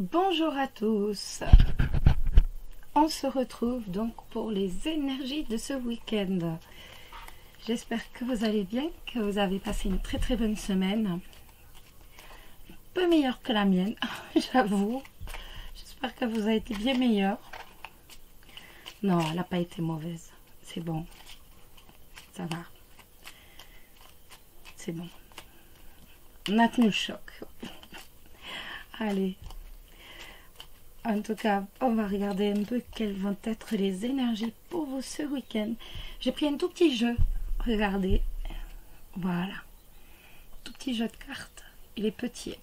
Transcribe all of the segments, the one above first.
Bonjour à tous, on se retrouve donc pour les énergies de ce week-end. J'espère que vous allez bien, que vous avez passé une très bonne semaine. Un peu meilleure que la mienne, j'avoue. J'espère que vous avez été bien meilleure. Non, elle n'a pas été mauvaise, c'est bon, ça va. C'est bon, on a tenu le choc. Allez. En tout cas, on va regarder un peu quelles vont être les énergies pour vous ce week-end. J'ai pris un tout petit jeu. Regardez. Voilà. Tout petit jeu de cartes. Il est petit.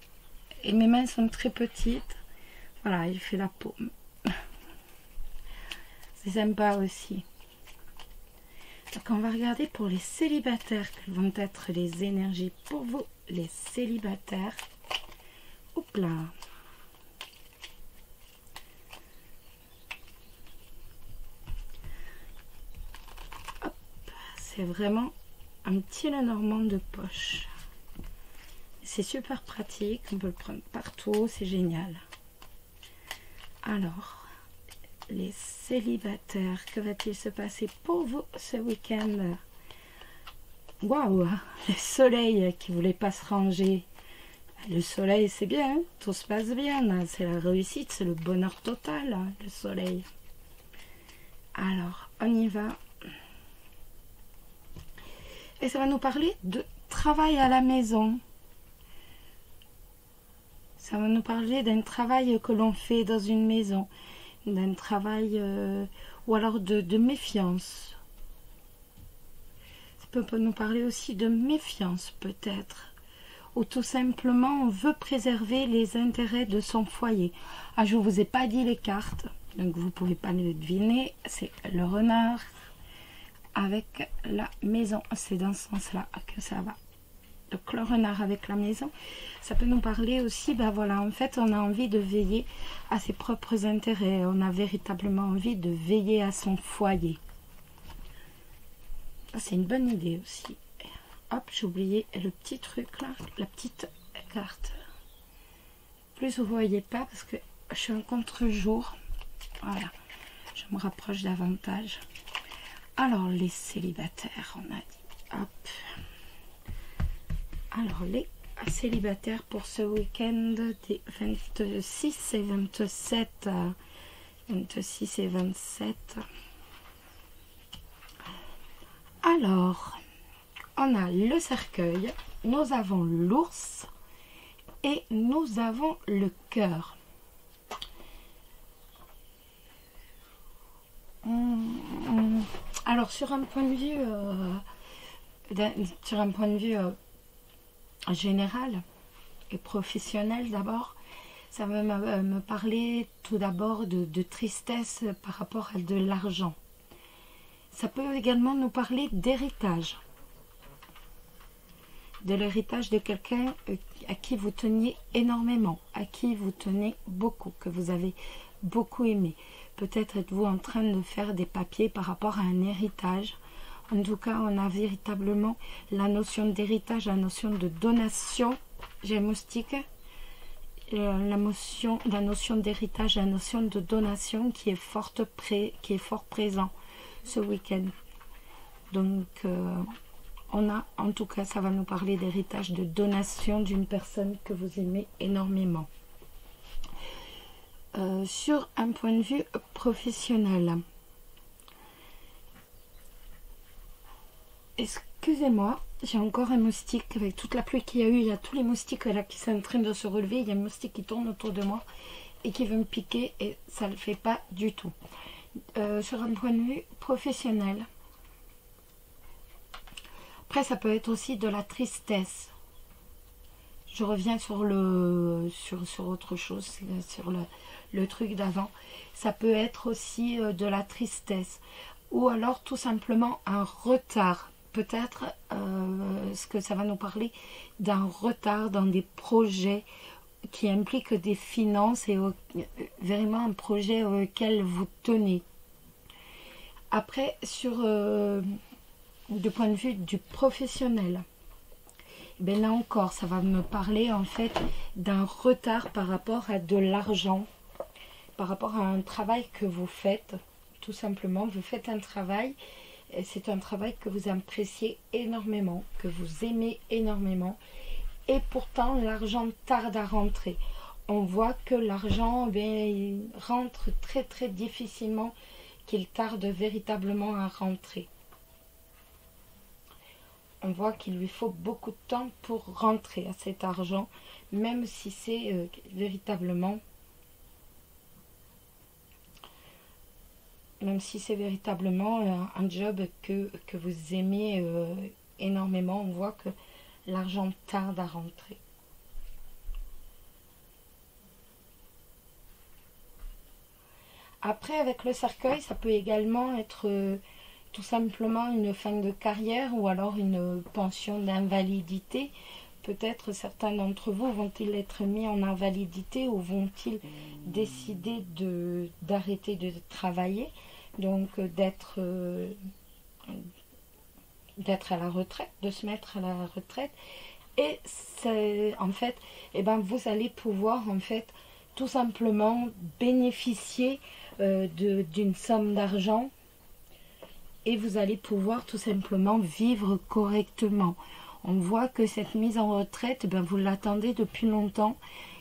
Et mes mains sont très petites. Voilà, il fait la paume. C'est sympa aussi. Donc on va regarder pour les célibataires quelles vont être les énergies pour vous, les célibataires. Oups là. C'est vraiment un petit Lenormand de poche. C'est super pratique, on peut le prendre partout, c'est génial. Alors, les célibataires, que va-t-il se passer pour vous ce week-end? Waouh, le soleil qui ne voulait pas se ranger. Le soleil, c'est bien, hein, tout se passe bien, c'est la réussite, c'est le bonheur total, hein, le soleil. Alors, on y va. Et ça va nous parler de travail à la maison. Ça va nous parler d'un travail que l'on fait dans une maison. D'un travail ou alors de méfiance. Ça peut nous parler aussi de méfiance peut-être. Ou tout simplement on veut préserver les intérêts de son foyer. Ah, je ne vous ai pas dit les cartes, donc vous ne pouvez pas le deviner. C'est le renard avec la maison, c'est dans ce sens là que ça va. Donc le renard avec la maison, ça peut nous parler aussi, ben voilà, en fait on a envie de veiller à ses propres intérêts, on a véritablement envie de veiller à son foyer. C'est une bonne idée aussi. Hop, j'ai oublié le petit truc là, la petite carte. Plus vous voyez pas parce que je suis en contre-jour, voilà, je me rapproche davantage. Alors, les célibataires, on a dit. Hop. Alors, les célibataires pour ce week-end des 26 et 27. 26 et 27. Alors, on a le cercueil, nous avons l'ours et nous avons le cœur. Alors sur un point de vue, général et professionnel d'abord, ça va me parler tout d'abord de tristesse par rapport à de l'argent. Ça peut également nous parler d'héritage. De l'héritage de quelqu'un à qui vous teniez énormément, à qui vous tenez beaucoup, que vous avez beaucoup aimé. Peut-être êtes-vous en train de faire des papiers par rapport à un héritage. En tout cas, on a véritablement la notion d'héritage, la notion de donation. J'ai un moustique. La notion d'héritage, la notion de donation qui est fort présent ce week-end. Donc, on a, en tout cas, ça va nous parler d'héritage, de donation d'une personne que vous aimez énormément. Sur un point de vue professionnel. Excusez-moi, j'ai encore un moustique avec toute la pluie qu'il y a eu. Il y a tous les moustiques là qui sont en train de se relever. Il y a un moustique qui tourne autour de moi et qui veut me piquer et ça ne le fait pas du tout. Sur un point de vue professionnel. Après, ça peut être aussi de la tristesse. Je reviens sur autre chose, sur le truc d'avant. Ça peut être aussi de la tristesse. Ou alors tout simplement un retard. Peut-être ce que ça va nous parler d'un retard dans des projets qui impliquent des finances et vraiment un projet auquel vous tenez. Après, du point de vue du professionnel, Ben là encore, ça va me parler en fait d'un retard par rapport à de l'argent, par rapport à un travail que vous faites. Tout simplement, vous faites un travail, c'est un travail que vous appréciez énormément, que vous aimez énormément, et pourtant l'argent tarde à rentrer. On voit que l'argent il rentre très très difficilement, qu'il tarde véritablement à rentrer. On voit qu'il lui faut beaucoup de temps pour rentrer à cet argent, même si c'est véritablement un job que vous aimez énormément. On voit que l'argent tarde à rentrer. Après, avec le cercueil, ça peut également être tout simplement une fin de carrière ou alors une pension d'invalidité. Peut-être certains d'entre vous vont-ils être mis en invalidité ou vont-ils décider d'arrêter de travailler, donc d'être à la retraite, de se mettre à la retraite. Et c'est en fait, vous allez pouvoir en fait tout simplement bénéficier d'une somme d'argent et vous allez pouvoir tout simplement vivre correctement. On voit que cette mise en retraite, vous l'attendez depuis longtemps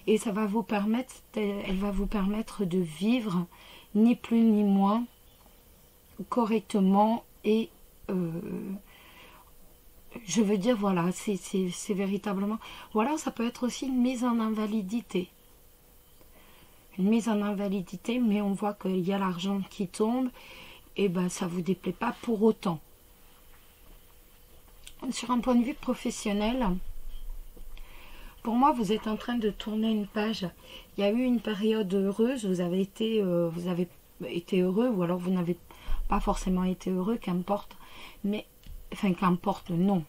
et ça va vous permettre, elle va vous permettre de vivre ni plus ni moins correctement et je veux dire, voilà, c'est véritablement... Ou alors ça peut être aussi une mise en invalidité. Une mise en invalidité, mais on voit qu'il y a l'argent qui tombe et ça ne vous déplaît pas pour autant. Sur un point de vue professionnel, pour moi, vous êtes en train de tourner une page. Il y a eu une période heureuse, vous avez été heureux, ou alors vous n'avez pas forcément été heureux, qu'importe. Mais, enfin, qu'importe, non.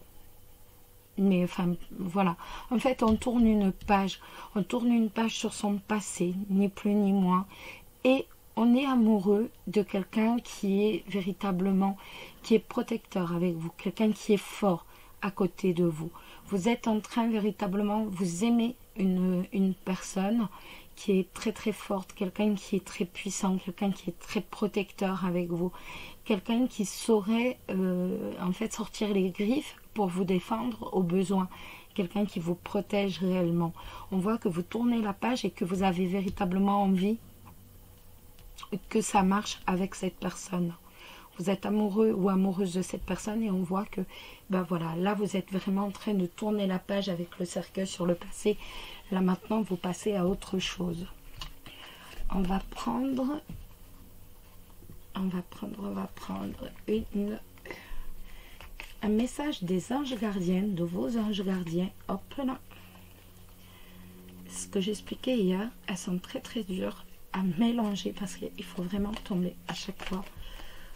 Mais, enfin, voilà. En fait, on tourne une page. On tourne une page sur son passé, ni plus ni moins. Et on est amoureux de quelqu'un qui est véritablement, qui est protecteur avec vous, quelqu'un qui est fort à côté de vous. Vous êtes en train véritablement, vous aimez une personne qui est très très forte, quelqu'un qui est très puissant, quelqu'un qui est très protecteur avec vous, quelqu'un qui saurait en fait sortir les griffes pour vous défendre au besoin, quelqu'un qui vous protège réellement. On voit que vous tournez la page et que vous avez véritablement envie que ça marche avec cette personne. Vous êtes amoureux ou amoureuse de cette personne et on voit que, voilà, là vous êtes vraiment en train de tourner la page avec le cercueil sur le passé. Là maintenant vous passez à autre chose. On va prendre un message des anges gardiens, de vos anges gardiens. Hop là. Ce que j'expliquais hier, elles sont très très dures à mélanger parce qu'il faut vraiment tomber à chaque fois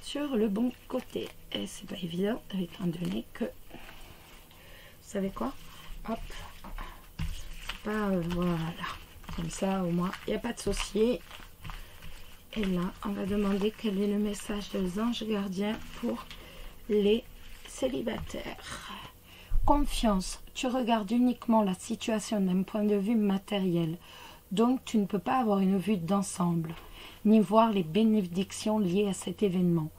sur le bon côté. Et c'est pas évident étant donné que, vous savez quoi, hop, c'est pas, voilà, comme ça au moins, il n'y a pas de souci. Et là, on va demander quel est le message des anges gardiens pour les célibataires. Confiance, tu regardes uniquement la situation d'un point de vue matériel, donc tu ne peux pas avoir une vue d'ensemble, ni voir les bénédictions liées à cet événement.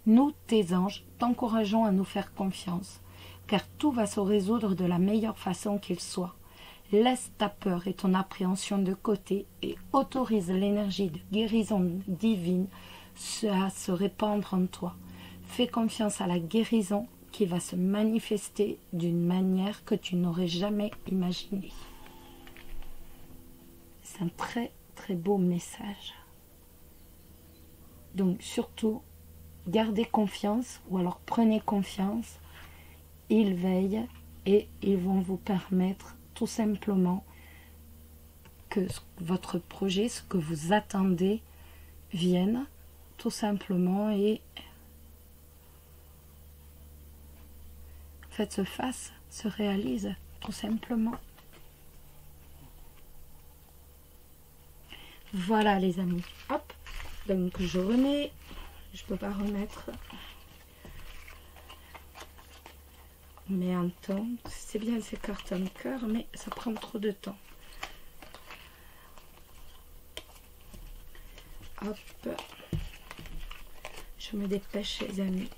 Nous, tes anges, t'encourageons à nous faire confiance, car tout va se résoudre de la meilleure façon qu'il soit. Laisse ta peur et ton appréhension de côté et autorise l'énergie de guérison divine à se répandre en toi. Fais confiance à la guérison qui va se manifester d'une manière que tu n'aurais jamais imaginée. C'est un très très beau message. Donc surtout, gardez confiance ou alors prenez confiance. Ils veillent et ils vont vous permettre tout simplement que votre projet, ce que vous attendez, vienne tout simplement et en fait se fasse, se réalise tout simplement. Voilà les amis, hop, donc je remets, je peux pas remettre, Mais un temps, c'est bien ces cartes en cœur, mais ça prend trop de temps. Hop, je me dépêche les amis.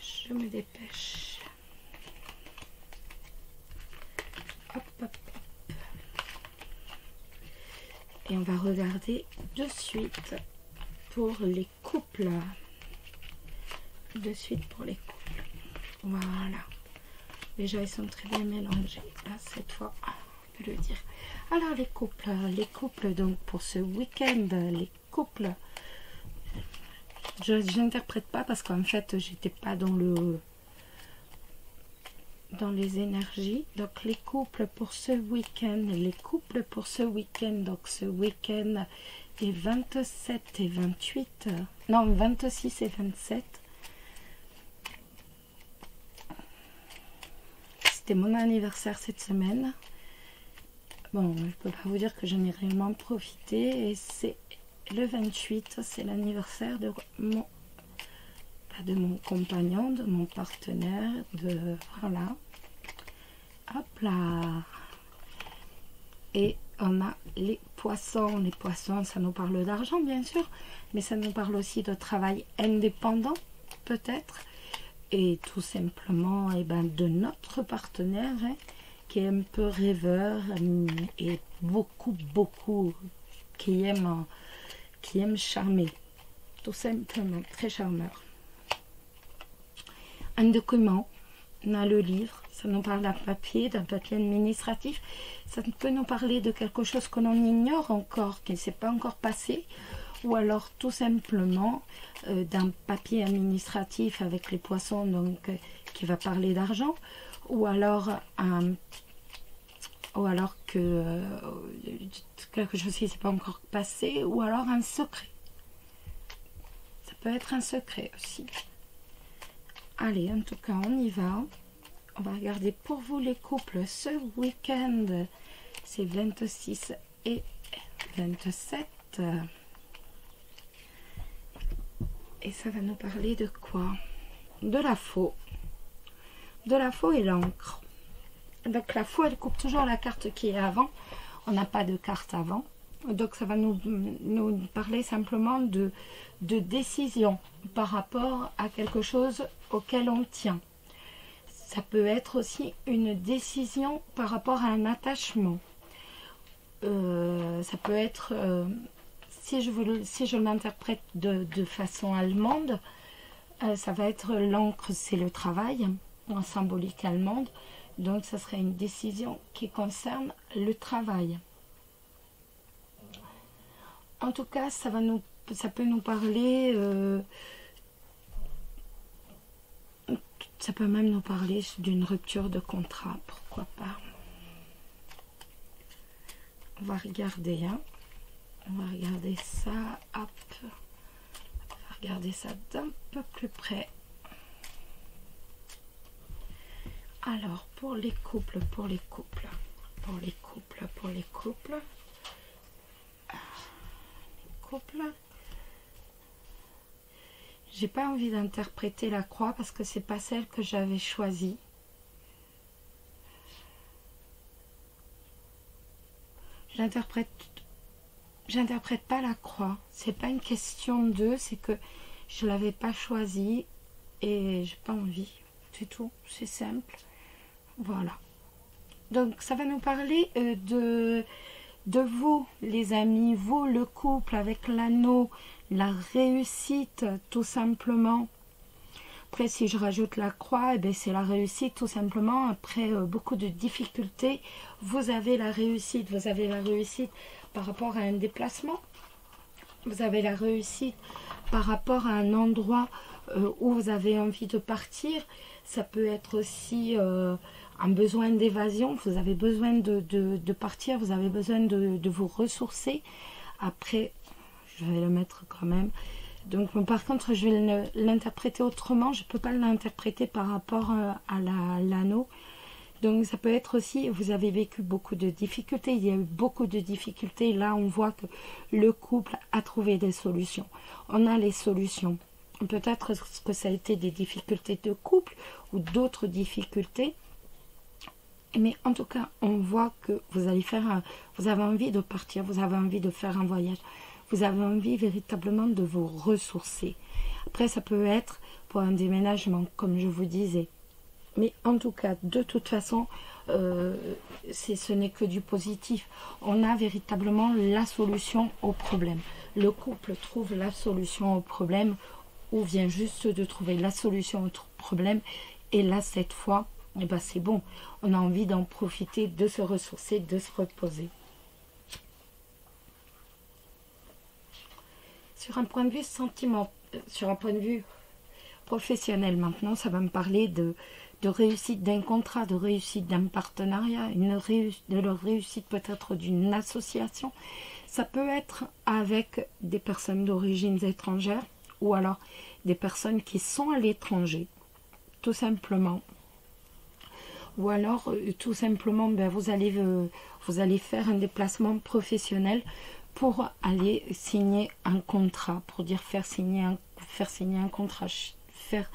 Je me dépêche. Hop, hop, hop. Et on va regarder de suite pour les couples. De suite pour les couples. Voilà. Déjà, ils sont très bien mélangés. Là, cette fois, on peut le dire. Alors, les couples, donc, pour ce week-end, les couples, je n'interprète pas parce qu'en fait, j'étais pas dans les énergies. Donc, les couples pour ce week-end, donc, ce week-end est 27 et 28, non, 26 et 27. C'était mon anniversaire cette semaine. Bon, je ne peux pas vous dire que j'en ai réellement profité. Et c'est le 28, c'est l'anniversaire de mon compagnon, de mon partenaire, voilà. Hop là. Et on a les poissons. Les poissons, ça nous parle d'argent, bien sûr. Mais ça nous parle aussi de travail indépendant, peut-être. Et tout simplement de notre partenaire qui est un peu rêveur et beaucoup qui aime charmer, tout simplement, très charmeur. Un document, on a le livre, ça nous parle d'un papier administratif, ça peut nous parler de quelque chose que l'on ignore encore, qui ne s'est pas encore passé, ou alors tout simplement d'un papier administratif avec les poissons, donc qui va parler d'argent, ou alors que quelque chose qui ne s'est pas encore passé, ou alors un secret. Ça peut être un secret aussi. Allez, en tout cas, on y va. On va regarder pour vous les couples ce week-end. C'est 26 et 27. Et ça va nous parler de quoi? De la faux. De la faux et l'encre. Donc la faux, elle coupe toujours la carte qui est avant. On n'a pas de carte avant. Donc ça va nous parler simplement de décision par rapport à quelque chose auquel on tient. Ça peut être aussi une décision par rapport à un attachement. Ça peut être... si je l'interprète de façon allemande, ça va être l'encre, c'est le travail, en symbolique allemande. Donc, ça serait une décision qui concerne le travail. En tout cas, ça peut nous parler... ça peut même nous parler d'une rupture de contrat, pourquoi pas. On va regarder, hein. On va regarder ça, hop. On va regarder ça d'un peu plus près. Alors, pour les couples. J'ai pas envie d'interpréter la croix parce que c'est pas celle que j'avais choisie. J'interprète pas la croix. C'est pas une question de, c'est que je l'avais pas choisie et j'ai pas envie. C'est tout, c'est simple. Voilà. Donc ça va nous parler de vous, les amis, vous, le couple avec l'anneau, la réussite, tout simplement. Après, si je rajoute la croix, c'est la réussite, tout simplement. Après beaucoup de difficultés, vous avez la réussite. Vous avez la réussite par rapport à un déplacement. Vous avez la réussite par rapport à un endroit où vous avez envie de partir. Ça peut être aussi un besoin d'évasion. Vous avez besoin de partir, vous avez besoin de vous ressourcer. Après, je vais le mettre quand même. Donc, par contre, je vais l'interpréter autrement. Je ne peux pas l'interpréter par rapport à l'anneau. Donc ça peut être aussi, vous avez vécu beaucoup de difficultés, il y a eu beaucoup de difficultés. Là, on voit que le couple a trouvé des solutions. On a les solutions. Peut-être que ça a été des difficultés de couple ou d'autres difficultés. Mais en tout cas, on voit que vous allez vous avez envie de partir, vous avez envie de faire un voyage. Vous avez envie véritablement de vous ressourcer. Après, ça peut être pour un déménagement, comme je vous disais. Mais en tout cas, de toute façon, ce n'est que du positif. On a véritablement la solution au problème. Le couple trouve la solution au problème ou vient juste de trouver la solution au problème. Et là, cette fois, eh ben, c'est bon. On a envie d'en profiter, de se ressourcer, de se reposer. Sur un point de vue sur un point de vue professionnel maintenant, ça va me parler de réussite d'un contrat, de réussite d'un partenariat, de la réussite peut-être d'une association. Ça peut être avec des personnes d'origine étrangère ou alors des personnes qui sont à l'étranger, tout simplement. Ou alors, tout simplement, ben, vous allez faire un déplacement professionnel pour aller signer un contrat, pour dire faire signer un contrat, faire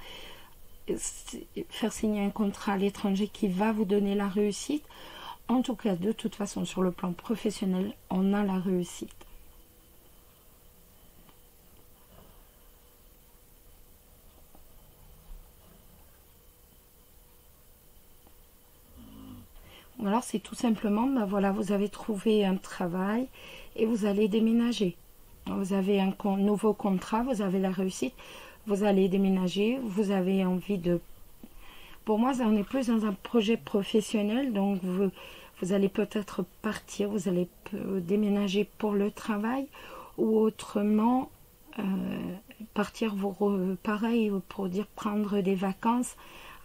signer un contrat à l'étranger qui va vous donner la réussite. En tout cas, de toute façon, sur le plan professionnel, on a la réussite. Ou alors, c'est tout simplement, ben voilà, vous avez trouvé un travail et vous allez déménager. Vous avez un nouveau contrat, vous avez la réussite. Vous allez déménager, vous avez envie de... Pour moi, on est plus dans un projet professionnel, donc vous allez peut-être partir, vous allez déménager pour le travail, ou autrement, partir, pareil, pour dire prendre des vacances,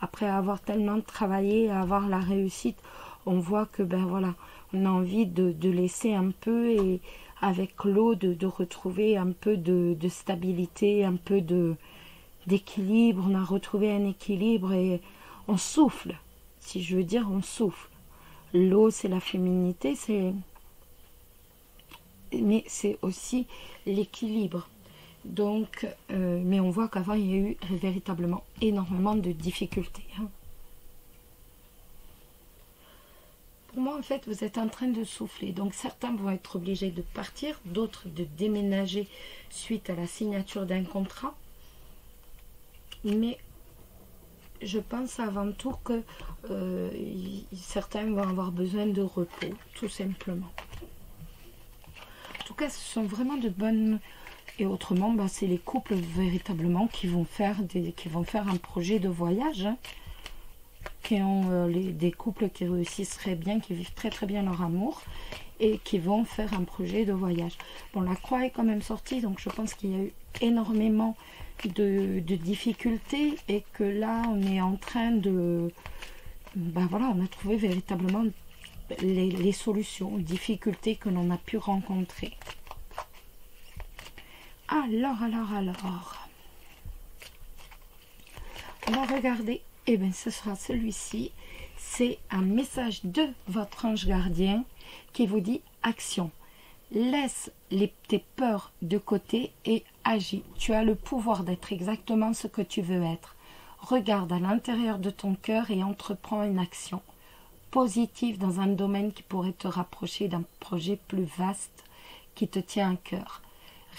après avoir tellement travaillé, avoir la réussite, on voit que, ben voilà, on a envie de laisser un peu, et avec l'eau, de retrouver un peu de stabilité, un peu d'équilibre. On a retrouvé un équilibre et on souffle, si je veux dire, on souffle. L'eau, c'est la féminité, mais c'est aussi l'équilibre. Donc, mais on voit qu'avant, il y a eu véritablement énormément de difficultés. Hein. Pour moi, en fait, vous êtes en train de souffler. Donc, certains vont être obligés de partir, d'autres de déménager suite à la signature d'un contrat. Mais je pense avant tout que certains vont avoir besoin de repos, tout simplement. En tout cas, ce sont vraiment de bonnes... Et autrement, bah, c'est les couples véritablement qui vont faire un projet de voyage. Hein, qui ont des couples qui réussisseraient bien, qui vivent très très bien leur amour et qui vont faire un projet de voyage. Bon, la croix est quand même sortie, donc je pense qu'il y a eu énormément de difficultés et que là on est en train de... Ben voilà, on a trouvé véritablement les solutions aux difficultés que l'on a pu rencontrer. Alors. On va regarder. Eh bien, ce sera celui-ci. C'est un message de votre ange gardien qui vous dit action. Laisse tes peurs de côté et agis. Tu as le pouvoir d'être exactement ce que tu veux être. Regarde à l'intérieur de ton cœur et entreprends une action positive dans un domaine qui pourrait te rapprocher d'un projet plus vaste qui te tient à cœur.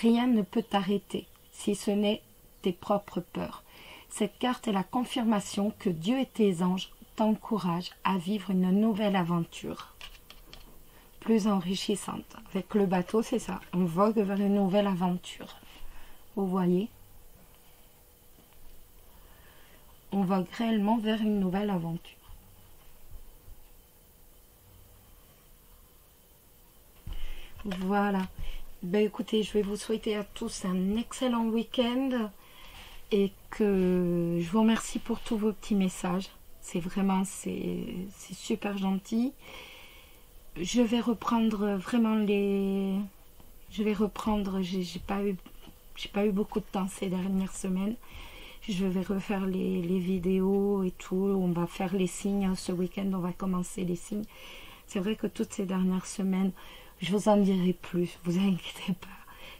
Rien ne peut t'arrêter si ce n'est tes propres peurs. Cette carte est la confirmation que Dieu et tes anges t'encouragent à vivre une nouvelle aventure, plus enrichissante. Avec le bateau, c'est ça. On vogue vers une nouvelle aventure. Vous voyez? On vogue réellement vers une nouvelle aventure. Voilà. Ben écoutez, je vais vous souhaiter à tous un excellent week-end. Et que je vous remercie pour tous vos petits messages. C'est vraiment, c'est super gentil. Je vais reprendre vraiment les... Je vais reprendre, j'ai pas eu beaucoup de temps ces dernières semaines. Je vais refaire les vidéos et tout. On va faire les signes. Ce week-end, on va commencer les signes. C'est vrai que toutes ces dernières semaines, je vous en dirai plus. Vous inquiétez pas.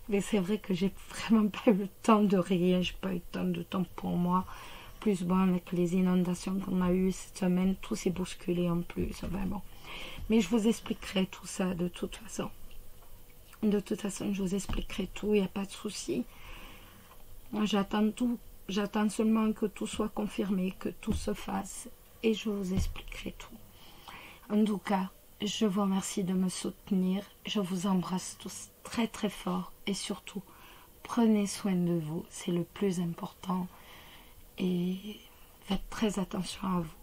Mais c'est vrai que j'ai vraiment pas eu le temps de rien. J'ai pas eu de temps pour moi. Plus bon, avec les inondations qu'on a eues cette semaine, tout s'est bousculé en plus. Enfin bon. Mais je vous expliquerai tout ça de toute façon. De toute façon, je vous expliquerai tout. Il n'y a pas de souci. J'attends tout. J'attends seulement que tout soit confirmé, que tout se fasse. Et je vous expliquerai tout. En tout cas, je vous remercie de me soutenir. Je vous embrasse tous très très fort. Et surtout, prenez soin de vous. C'est le plus important. Et faites très attention à vous.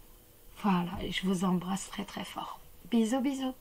Voilà, je vous embrasse très très fort. Bisous, bisous.